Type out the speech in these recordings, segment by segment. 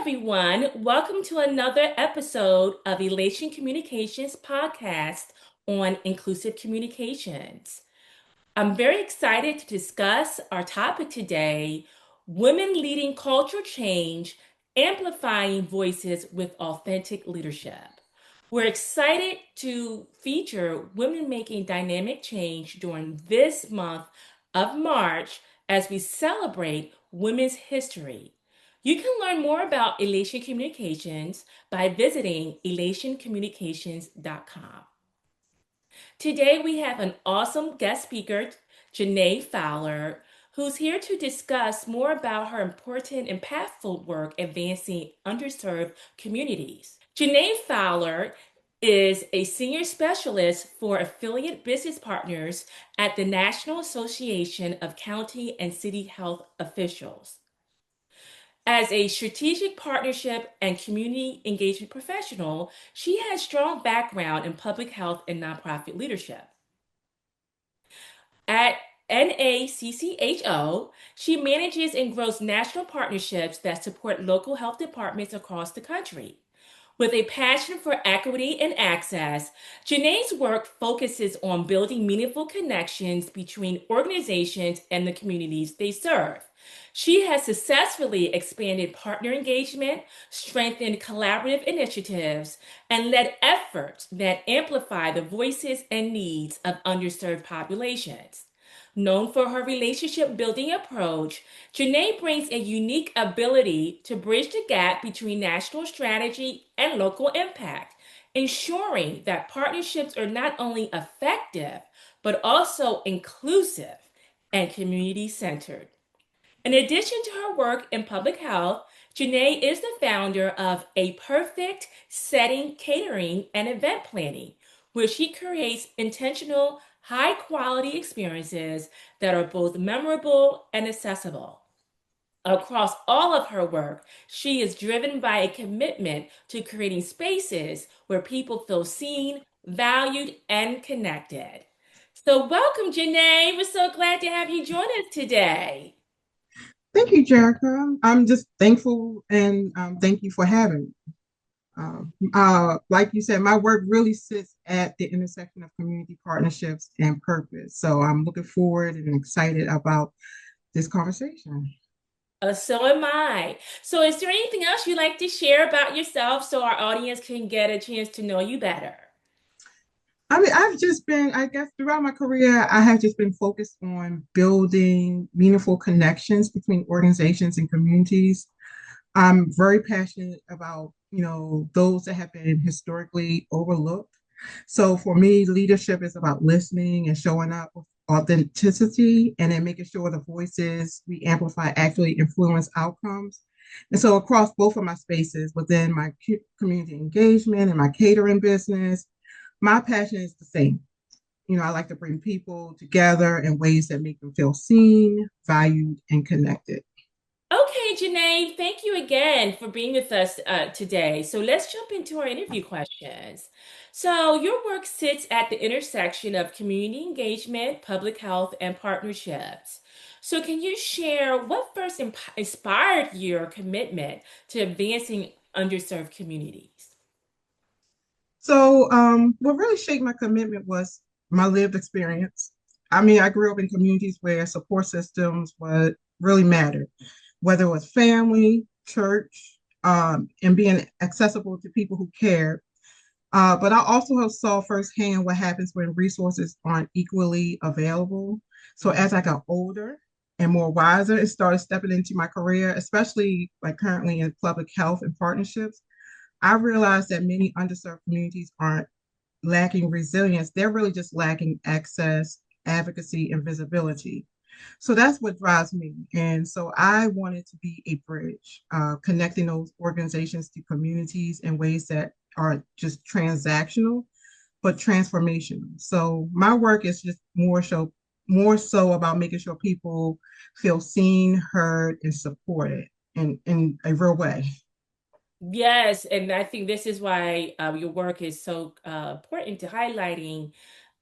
everyone. Welcome to another episode of Elation Communications podcast on inclusive communications. I'm very excited to discuss our topic today, women leading cultural change, amplifying voices with authentic leadership. We're excited to feature women making dynamic change during this month of March as we celebrate Women's History. You can learn more about Elation Communications by visiting elationcommunications.com. Today, we have an awesome guest speaker, JaNae Fowler, who's here to discuss more about her important, impactful work advancing underserved communities. JaNae Fowler is a senior specialist for affiliate business partners at the National Association of County and City Health Officials. As a strategic partnership and community engagement professional, she has strong background in public health and nonprofit leadership. At NACCHO, she manages and grows national partnerships that support local health departments across the country. With a passion for equity and access, JaNae's work focuses on building meaningful connections between organizations and the communities they serve. She has successfully expanded partner engagement, strengthened collaborative initiatives, and led efforts that amplify the voices and needs of underserved populations. Known for her relationship building approach, JaNae brings a unique ability to bridge the gap between national strategy and local impact, ensuring that partnerships are not only effective, but also inclusive and community centered. In addition to her work in public health, JaNae is the founder of A Perfect Setting Catering and Event Planning, where she creates intentional, high quality experiences that are both memorable and accessible. Across all of her work, she is driven by a commitment to creating spaces where people feel seen, valued, and connected. So, welcome, JaNae. We're so glad to have you join us today. Thank you, Jerica. I'm just thankful and thank you for having me. Like you said, my work really sits at the intersection of community partnerships and purpose. So I'm looking forward and excited about this conversation. So am I. So, is there anything else you'd like to share about yourself so our audience can get a chance to know you better? I mean, I've just been, I guess, throughout my career, I have just been focused on building meaningful connections between organizations and communities. I'm very passionate about, those that have been historically overlooked. So for me, leadership is about listening and showing up with authenticity and then making sure the voices we amplify actually influence outcomes. And so across both of my spaces within my community engagement and my catering business, my passion is the same. I like to bring people together in ways that make them feel seen, valued, and connected. Okay, JaNae, thank you again for being with us today. So let's jump into our interview questions. So, your work sits at the intersection of community engagement, public health, and partnerships. So, can you share what first inspired your commitment to advancing underserved communities? What really shaped my commitment was my lived experience. I mean, I grew up in communities where support systems what really mattered, whether it was family, church, and being accessible to people who cared. But I also saw firsthand what happens when resources aren't equally available. So as I got older and more wiser and started stepping into my career, especially like currently in public health and partnerships, I realized that many underserved communities aren't lacking resilience. They're really just lacking access, advocacy, and visibility. So that's what drives me. And so I wanted to be a bridge, connecting those organizations to communities in ways that are just transactional, but transformational. So my work is just more so about making sure people feel seen, heard, and supported in a real way. Yes, and I think this is why your work is so important to highlighting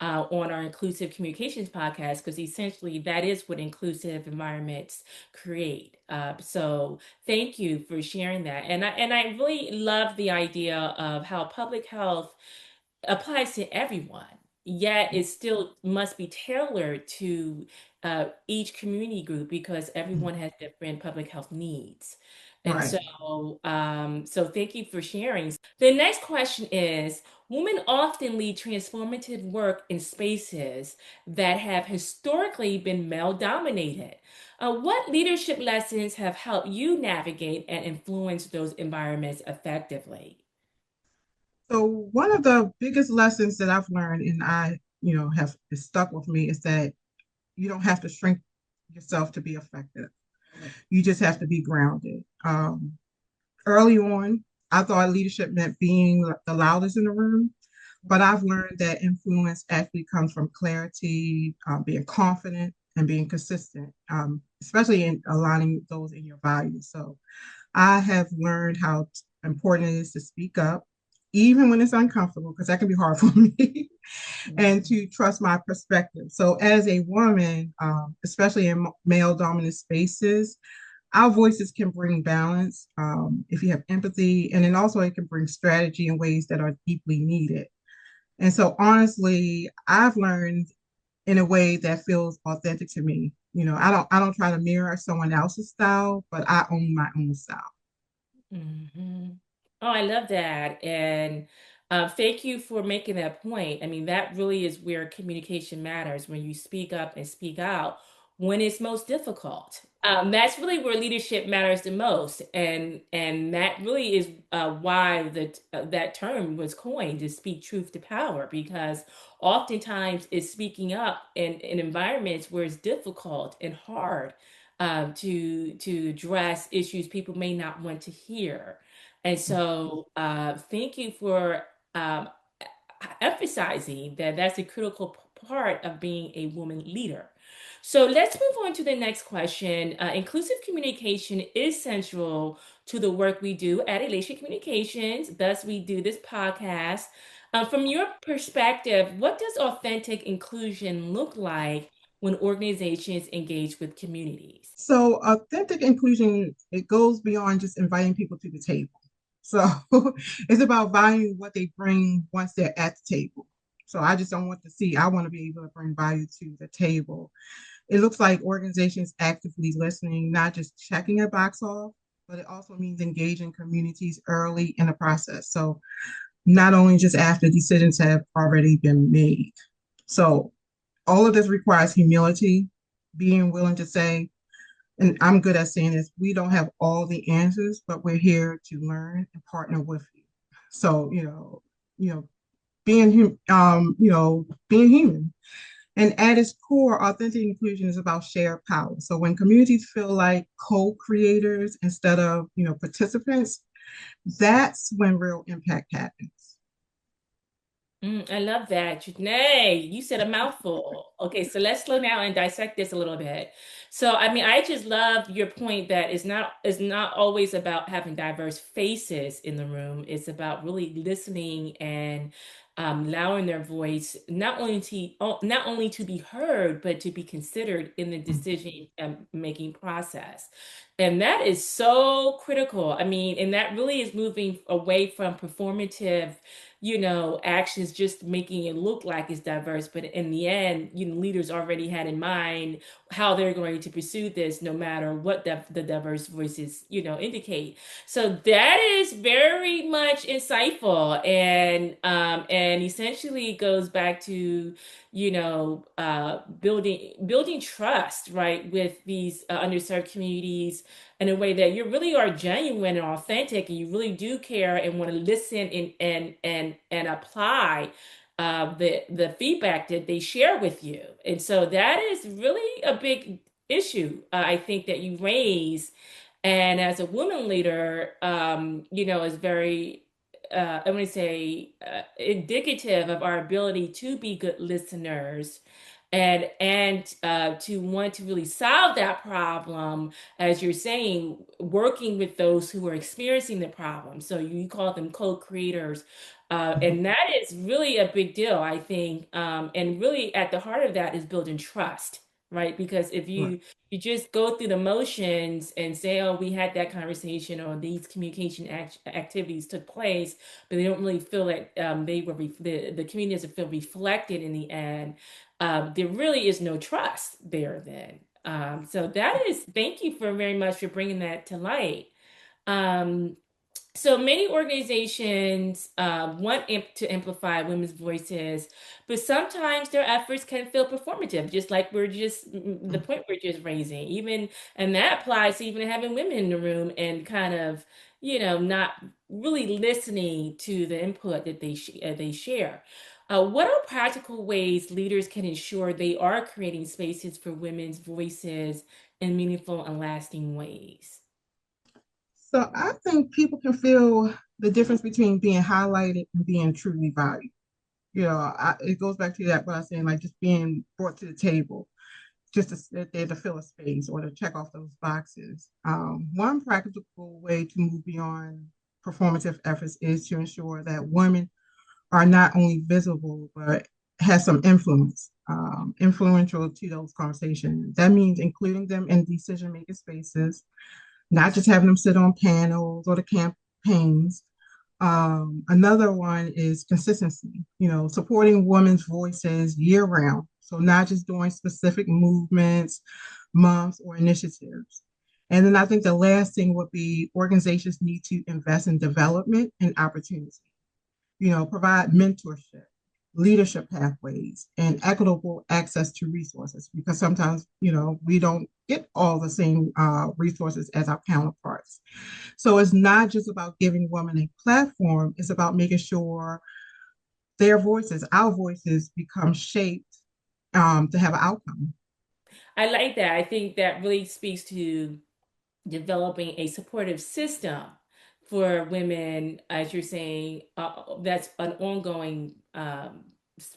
on our inclusive communications podcast, because essentially that is what inclusive environments create. So thank you for sharing that. And I really love the idea of how public health applies to everyone, yet it still must be tailored to each community group because everyone has different public health needs. And Right. so thank you for sharing. The next question is, women often lead transformative work in spaces that have historically been male dominated. What leadership lessons have helped you navigate and influence those environments effectively? So one of the biggest lessons that I've learned and have stuck with me is that you don't have to shrink yourself to be effective. You just have to be grounded. Early on, I thought leadership meant being the loudest in the room, but I've learned that influence actually comes from clarity, being confident, and being consistent, especially in aligning those in your values. So I have learned how important it is to speak up, even when it's uncomfortable, because that can be hard for me, and to trust my perspective. So, as a woman, especially in male dominant spaces, our voices can bring balance if you have empathy, and then also it can bring strategy in ways that are deeply needed. And so, honestly, I've learned in a way that feels authentic to me. I don't try to mirror someone else's style, but I own my own style. Hmm. Oh, I love that. And thank you for making that point. I mean, that really is where communication matters when you speak up and speak out when it's most difficult. That's really where leadership matters the most. And that really is why that term was coined, to speak truth to power, because oftentimes it's speaking up in environments where it's difficult and hard to address issues people may not want to hear. And so, thank you for um, emphasizing that that's a critical part of being a woman leader. So let's move on to the next question. Inclusive communication is central to the work we do at Elation Communications. Thus, we do this podcast. From your perspective, what does authentic inclusion look like when organizations engage with communities? So authentic inclusion, it goes beyond just inviting people to the table. So it's about valuing what they bring once they're at the table. So I just don't want to see, I want to be able to bring value to the table. It looks like organizations actively listening, not just checking a box off, but it also means engaging communities early in the process. So not only just after decisions have already been made. So all of this requires humility, being willing to say, and I'm good at saying this, we don't have all the answers, but we're here to learn and partner with you. So, being human. And at its core, authentic inclusion is about shared power. So when communities feel like co-creators instead of, participants, that's when real impact happens. I love that. JaNae, you said a mouthful. Okay, so let's slow down and dissect this a little bit. So, I mean, I just love your point that it's not always about having diverse faces in the room. It's about really listening and allowing their voice not only to be heard, but to be considered in the decision making process. And that is so critical. I mean, and that really is moving away from performative actions, just making it look like it's diverse. But in the end, leaders already had in mind how they're going to pursue this, no matter what the diverse voices, indicate. So that is very much insightful, and essentially goes back to, building trust, right, with these underserved communities in a way that you really are genuine and authentic, and you really do care and want to listen and apply the feedback that they share with you. And so that is really a big issue, I think, that you raise. And as a woman leader, is very, I want to say, indicative of our ability to be good listeners and to want to really solve that problem, as you're saying, working with those who are experiencing the problem. So you call them co-creators. Mhm. And that is really a big deal, I think. And really at the heart of that is building trust, right? Because if Right. you just go through the motions and say, oh, we had that conversation or these communication activities took place, but they don't really feel that they were the community doesn't feel reflected in the end. There really is no trust there then. So that is, thank you for very much for bringing that to light. Um, so many organizations want to amplify women's voices, but sometimes their efforts can feel performative, just like we're just the Mhm. point we're just raising. Even and that applies to even having women in the room and kind of, not really listening to the input that they share. What are practical ways leaders can ensure they are creating spaces for women's voices in meaningful and lasting ways? So I think people can feel the difference between being highlighted and being truly valued. It goes back to that what I was saying, like just being brought to the table, just to sit there to fill a space or to check off those boxes. One practical way to move beyond performative efforts is to ensure that women are not only visible but has some influence, influential to those conversations. That means including them in decision-making spaces, not just having them sit on panels or the campaigns. Another one is consistency, supporting women's voices year round. So, not just during specific movements, months, or initiatives. And then I think the last thing would be organizations need to invest in development and opportunity, provide mentorship, leadership pathways, and equitable access to resources because sometimes, we don't get all the same resources as our counterparts. So it's not just about giving women a platform, it's about making sure their voices, our voices, become shaped to have an outcome. I like that. I think that really speaks to developing a supportive system for women, as you're saying, that's an ongoing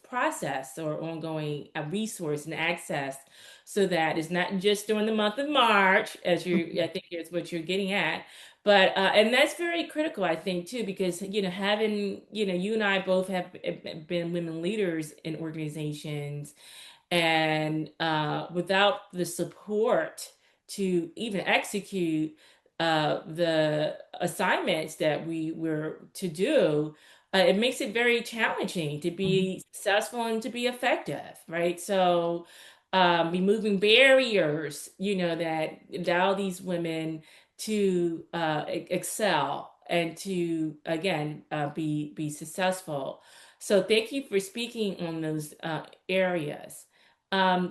process or ongoing resource and access, so that it's not just during the month of March, as you, I think is what you're getting at. But and that's very critical, I think, too, because having you and I both have been women leaders in organizations, and without the support to even execute the assignments that we were to do, it makes it very challenging to Mhm. be successful and to be effective, right? So, removing barriers, that allow these women to excel and to again be successful. So, thank you for speaking on those areas.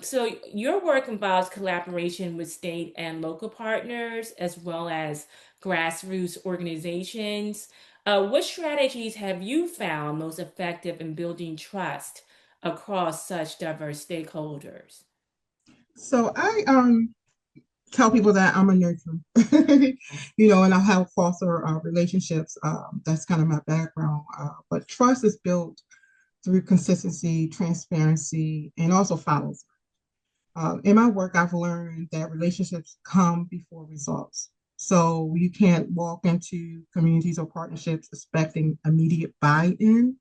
So your work involves collaboration with state and local partners as well as grassroots organizations. What strategies have you found most effective in building trust across such diverse stakeholders? So I tell people that I'm a nurturer, and I help foster relationships. That's kind of my background. But trust is built through consistency, transparency, and also follows. In my work, I've learned that relationships come before results. So you can't walk into communities or partnerships expecting immediate buy-in.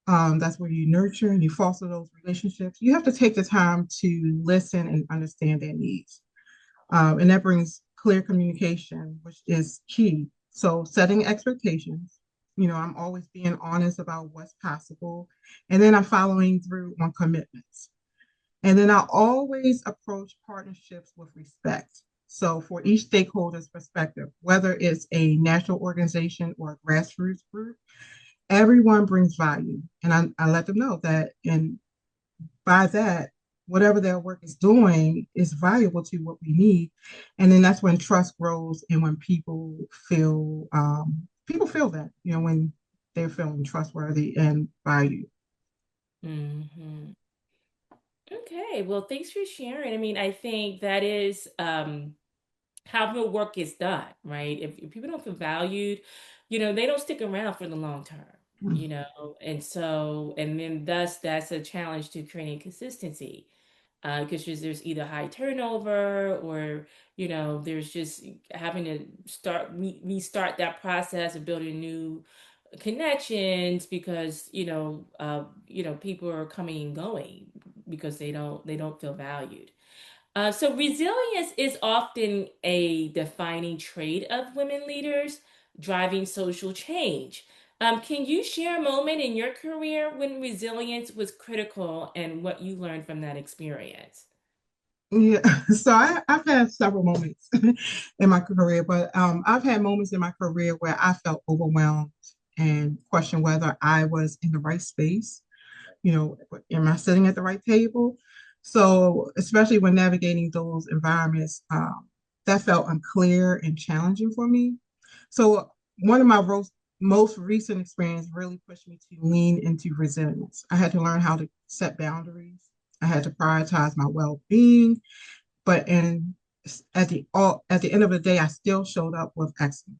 That's where you nurture and you foster those relationships. You have to take the time to listen and understand their needs. And that brings clear communication, which is key. So setting expectations, I'm always being honest about what's possible. And then I'm following through on commitments. And then I always approach partnerships with respect. So for each stakeholder's perspective, whether it's a national organization or a grassroots group, everyone brings value. And I let them know that. And by that, whatever their work is doing is valuable to what we need. And then that's when trust grows and when people feel that, when they're feeling trustworthy and valued. Hmm. Okay, well, thanks for sharing. I mean, I think that is how the work is done, right? If people don't feel valued, they don't stick around for the long term, and so, and then thus that's a challenge to creating consistency. because there's either high turnover or there's just having to restart that process of building new connections because people are coming and going because they don't feel valued. So resilience is often a defining trait of women leaders driving social change. Can you share a moment in your career when resilience was critical and what you learned from that experience? Yeah, so I've had several moments in my career, but I've had moments in my career where I felt overwhelmed and questioned whether I was in the right space. Am I sitting at the right table? So, especially when navigating those environments, that felt unclear and challenging for me. So, one of my most recent experience really pushed me to lean into resilience. I had to learn how to set boundaries. I had to prioritize my well-being, but at the end of the day, I still showed up with excellence.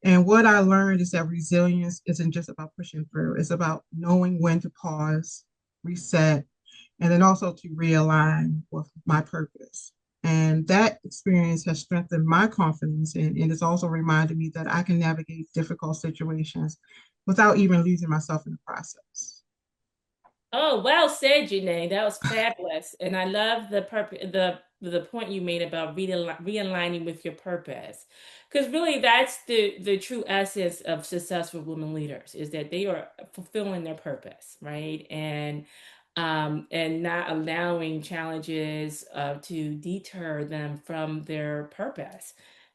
And what I learned is that resilience isn't just about pushing through, it's about knowing when to pause, reset, and then also to realign with my purpose. And that experience has strengthened my confidence, and it's also reminded me that I can navigate difficult situations without even losing myself in the process. Oh, well said, JaNae. That was fabulous, and I love the point you made about realigning with your purpose, because really that's the true essence of successful women leaders is that they are fulfilling their purpose, right? And not allowing challenges to deter them from their purpose.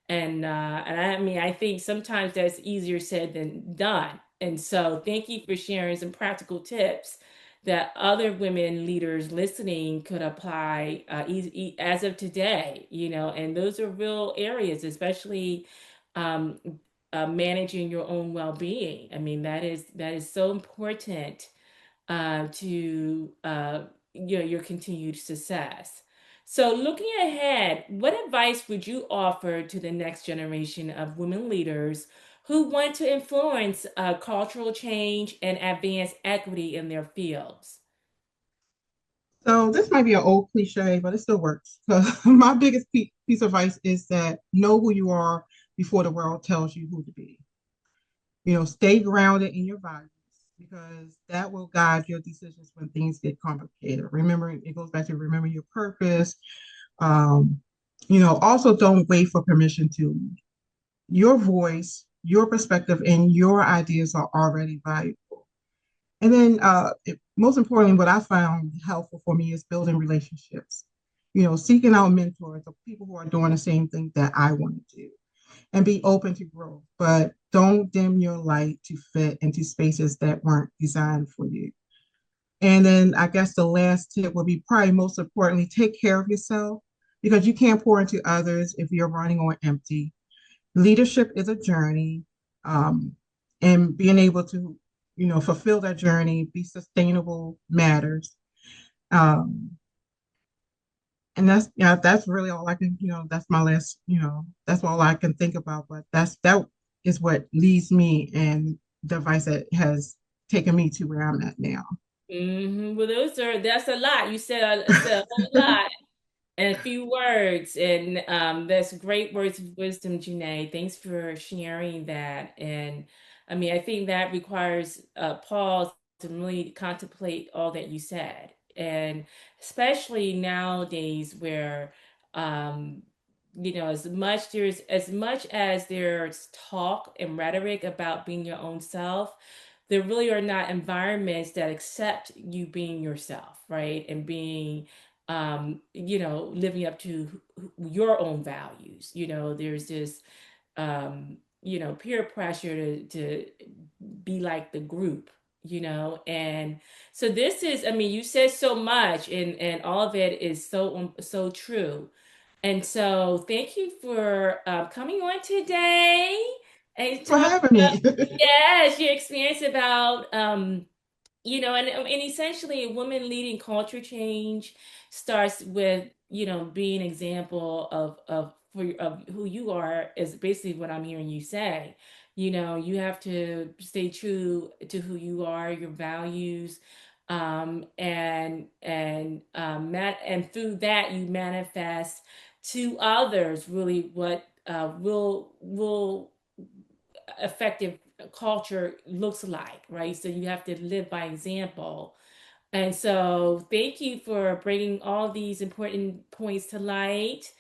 And I mean, I think sometimes that's easier said than done. And so, thank you for sharing some practical tips that other women leaders listening could apply as of today, and those are real areas, especially um, managing your own well-being. I mean, that is so important to your continued success. So, looking ahead, what advice would you offer to the next generation of women leaders who want to influence cultural change and advance equity in their fields? So this might be an old cliche, but it still works. So my biggest piece of advice is that know who you are before the world tells you who to be. Stay grounded in your values because that will guide your decisions when things get complicated. Remember, it goes back to remember your purpose. Um, also don't wait for permission to lead. Your voice, your perspective, and your ideas are already valuable. And then, most importantly, what I found helpful for me is building relationships. Seeking out mentors or people who are doing the same thing that I want to do and be open to growth, but don't dim your light to fit into spaces that weren't designed for you. And then I guess the last tip would be probably most importantly, take care of yourself because you can't pour into others if you're running on empty. Leadership is a journey, um, and being able to, fulfill that journey, be sustainable matters. Um, and that's really all I can, that's my last, that's all I can think about. But that is what leads me and the advice that has taken me to where I'm at now. Well, that's a lot. You said a whole lot and a few words, and that's great words of wisdom, JaNae. Thanks for sharing that. And I mean, I think that requires a pause to really contemplate all that you said, and especially nowadays where um, as much as there's talk and rhetoric about being your own self, there really are not environments that accept you being yourself, right? And being living up to your own values. There's this peer pressure to be like the group, and so this is, I mean, you said so much, and all of it is so true. And so thank you for coming on today and For talk having about, me. yes, your experience about and essentially, a woman leading culture change starts with being an example of who you are is basically what I'm hearing you say. You have to stay true to who you are, your values, And through that you manifest to others really what will effective culture looks like, right? So you have to live by example. And so, thank you for bringing all these important points to light.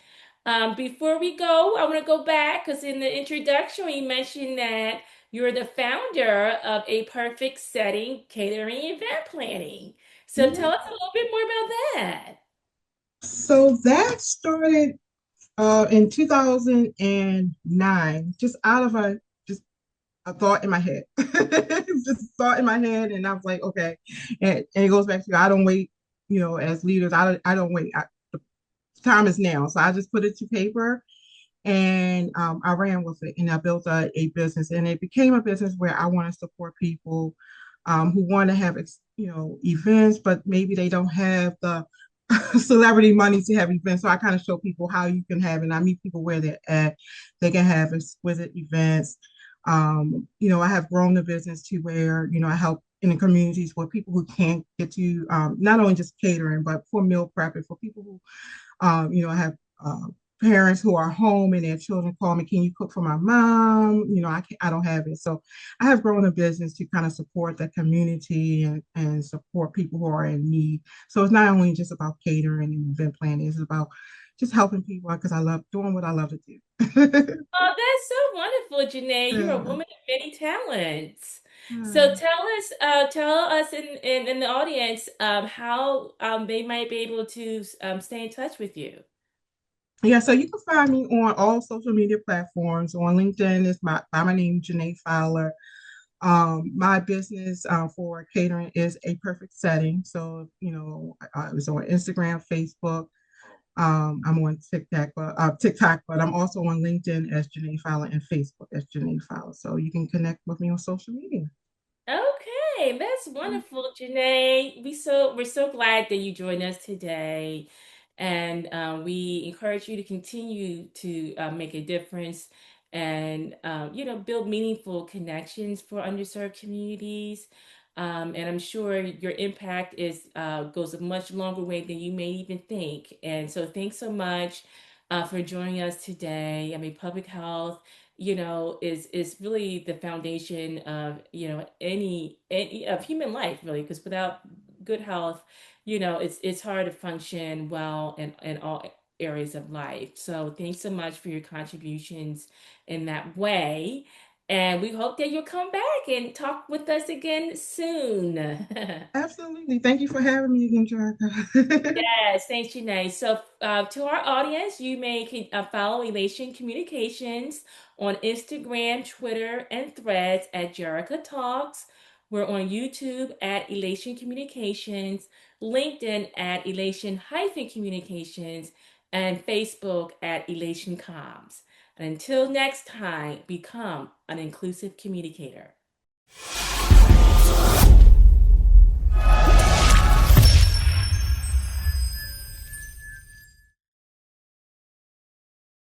Before we go, I want to go back because in the introduction, you mentioned that you're the founder of A Perfect Setting Catering Event Planning. So, Yeah. tell us a little bit more about that. So that started in 2009, just out of just a thought in my head. Just a thought in my head, and I was like, okay. And it goes back to I don't wait. As leaders, I don't wait. The time is now. So I just put it to paper, and I ran with it, and I built a business, and it became a business where I want to support people who want to have events, but maybe they don't have the celebrity money to have events. So I kind of show people how you can have, and I meet people where they're at. They can have exquisite events. I have grown the business to where I help in the communities where people who can't get to not only just catering, but for meal prepping for people who I have parents who are home and their children call me, can you cook for my mom? I don't have it. So I have grown a business to kind of support the community and support people who are in need. So it's not only just about catering and event planning, it's about just helping people because I love doing what I love to do. Oh, that's so wonderful, JaNae. You're a Yeah. woman of many talents. So Hmm. tell us in the audience how they might be able to stay in touch with you. Yeah, so you can find me on all social media platforms. On LinkedIn is by my name, JaNae Fowler. My business for catering is A Perfect Setting. So, I was on Instagram, Facebook. I'm on TikTok, but I'm also on LinkedIn as JaNae Fowler and Facebook as JaNae Fowler. So you can connect with me on social media. Okay, that's wonderful, JaNae. We're so glad that you joined us today, and we encourage you to continue to make a difference and build meaningful connections for underserved communities. And I'm sure your impact is goes a much longer way than you may even think. And so, thanks so much for joining us today. I mean, public health is really the foundation of any of human life, really, because without good health, it's hard to function well in all areas of life. So thanks so much for your contributions in that way, and we hope that you'll come back and talk with us again soon. Absolutely. Thank you for having me again, Jerica. Yes, thanks, Janae. So, to our audience, you may follow Elation Communications on Instagram, Twitter, and Threads at Jerica Talks. We're on YouTube at Elation Communications, LinkedIn at Elation-Communications, and Facebook at Elation Comms. And until next time, become an inclusive communicator.